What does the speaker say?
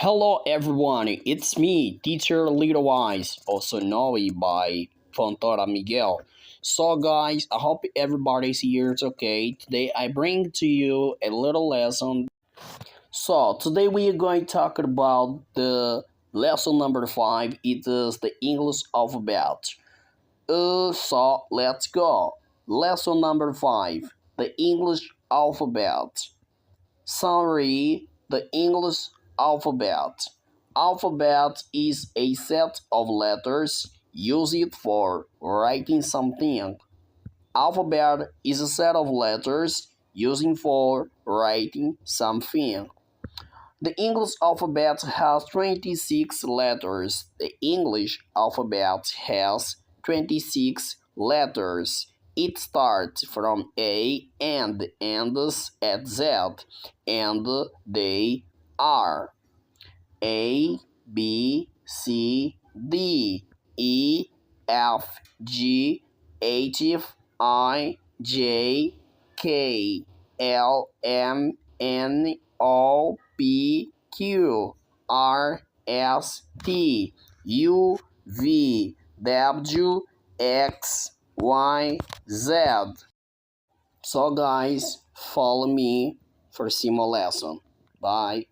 Hello everyone, it's me, Teacher Little Wise, also known by Fontora Miguel. So guys, I hope everybody's here is okay. Today I bring to you a little lesson. So today we are going to talk about the lesson number 5. It is the English alphabet. So let's go. Lesson number 5, the English alphabet. Summary: the English alphabet. Alphabet is a set of letters used for writing something. Alphabet is a set of letters used for writing something. The English alphabet has 26 letters. The English alphabet has 26 letters. It starts from A and ends at Z, and they are A, B, C, D, E, F, G, H, I, J, K, L, M, N, O, P, Q, R, S, T, U, V, W, X, Y, Z. So guys, follow me for some more lesson. Bye.